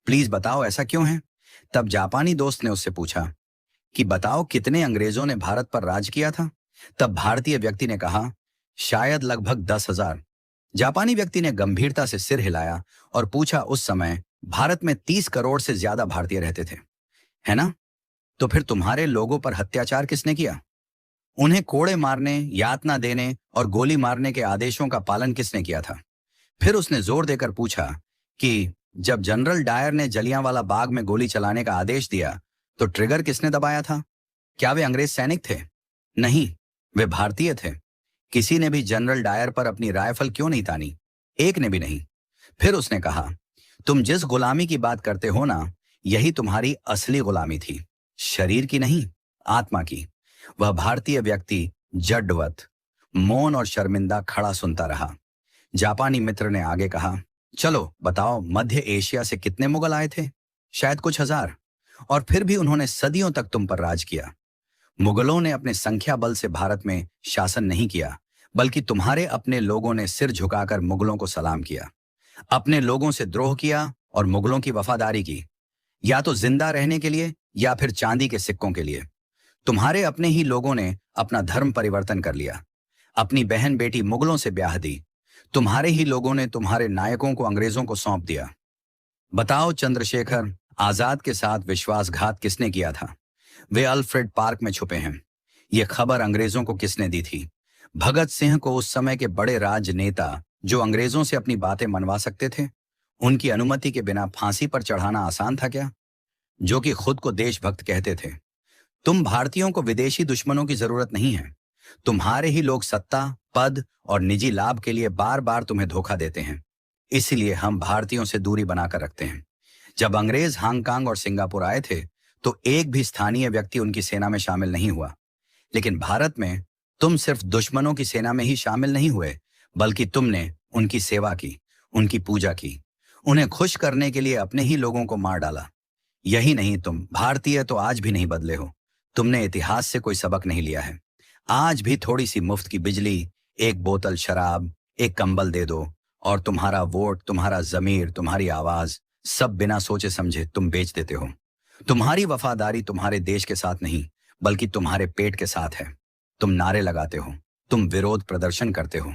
Please बताओ ऐसा क्यों है। तब जापानी दोस्त ने उससे पूछा कि बताओ कितने अंग्रेजों ने भारत पर राज किया था। तब भारतीय व्यक्ति ने कहा, शायद लगभग 10,000। जापानी व्यक्ति ने गंभीरता से सिर हिलाया और पूछा, उस समय भारत में 30 करोड़ से ज्यादा भारतीय रहते थे, है ना? तो फिर तुम्हारे लोगों पर अत्याचार किसने किया? उन्हें कोड़े मारने, यातना देने और गोली मारने के आदेशों का पालन किसने किया था? फिर उसने जोर देकर पूछा कि जब जनरल डायर ने जलियांवाला बाग में गोली चलाने का आदेश दिया, तो ट्रिगर किसने दबाया था? क्या वे अंग्रेज सैनिक थे? नहीं, वे भारतीय थे। किसी ने भी जनरल डायर पर अपनी राइफल क्यों नहीं तानी? एक ने भी नहीं। फिर उसने कहा, तुम जिस गुलामी की बात करते हो ना, यही तुम्हारी असली गुलामी थी। शरीर की नहीं, आत्मा की। वह भारतीय व्यक्ति जड्डवत, मौन और शर्मिंदा खड़ा सुनता रहा। जापानी मित्र ने आगे कहा, चलो बताओ, मध्य एशिया से कितने मुगल आए थे? शायद कुछ हजार। और फिर भी उन्होंने सदियों तक तुम पर राज किया। मुगलों ने अपने संख्या बल से भारत में शासन नहीं किया, बल्कि तुम्हारे अपने लोगों ने सिर झुकाकर मुगलों को सलाम किया, अपने लोगों से द्रोह किया और मुगलों की वफादारी की, या तो जिंदा रहने के लिए या फिर चांदी के सिक्कों के लिए। तुम्हारे अपने ही लोगों ने अपना धर्म परिवर्तन कर लिया, अपनी बहन बेटी मुगलों से ब्याह दी। तुम्हारे ही लोगों ने तुम्हारे नायकों को अंग्रेजों को सौंप दिया। बताओ चंद्रशेखर आजाद के साथ विश्वासघात किसने किया था? वे अल्फ्रेड पार्क में छुपे हैं। ये खबर अंग्रेजों को किसने दी थी? भगत सिंह को, उस समय के बड़े राजनेता जो अंग्रेजों से अपनी बातें मनवा सकते थे। उनकी अनुमति के बिना फांसी पर चढ़ाना आसान था क्या? जो कि खुद को देशभक्त कहते थे। तुम भारतीयों को विदेशी दुश्मनों की जरूरत नहीं है। तुम्हारे ही लोग सत्ता, पद और निजी लाभ के लिए बार बार तुम्हें धोखा देते हैं। इसीलिए हम भारतीयों से दूरी बनाकर रखते हैं। जब अंग्रेज हांगकांग और सिंगापुर आए थे, तो एक भी स्थानीय व्यक्ति उनकी सेना में शामिल नहीं हुआ। लेकिन भारत में तुम सिर्फ दुश्मनों की सेना में ही शामिल नहीं हुए, बल्कि तुमने उनकी सेवा की, उनकी पूजा की, उन्हें खुश करने के लिए अपने ही लोगों को मार डाला। यही नहीं, तुम भारतीय तो आज भी नहीं बदले हो। तुमने इतिहास से कोई सबक नहीं लिया है। आज भी थोड़ी सी मुफ्त की बिजली, एक बोतल शराब, एक कंबल दे दो, और तुम्हारा वोट, तुम्हारा जमीर, तुम्हारी आवाज, सब बिना सोचे समझे तुम बेच देते हो। तुम्हारी वफादारी तुम्हारे देश के साथ नहीं, बल्कि तुम्हारे पेट के साथ है। तुम नारे लगाते हो, तुम विरोध प्रदर्शन करते हो,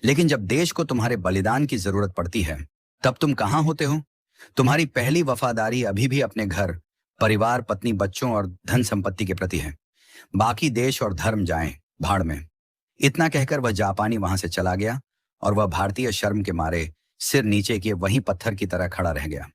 लेकिन जब देश को तुम्हारे बलिदान की जरूरत पड़ती है, तब तुम कहां होते हो? तुम्हारी पहली वफादारी अभी भी अपने घर, परिवार, पत्नी, बच्चों और धन संपत्ति के प्रति है। बाकी देश और धर्म जाएं भाड़ में। इतना कहकर वह जापानी वहां से चला गया और वह भारतीय शर्म के मारे सिर नीचे किए वहीं पत्थर की तरह खड़ा रह गया।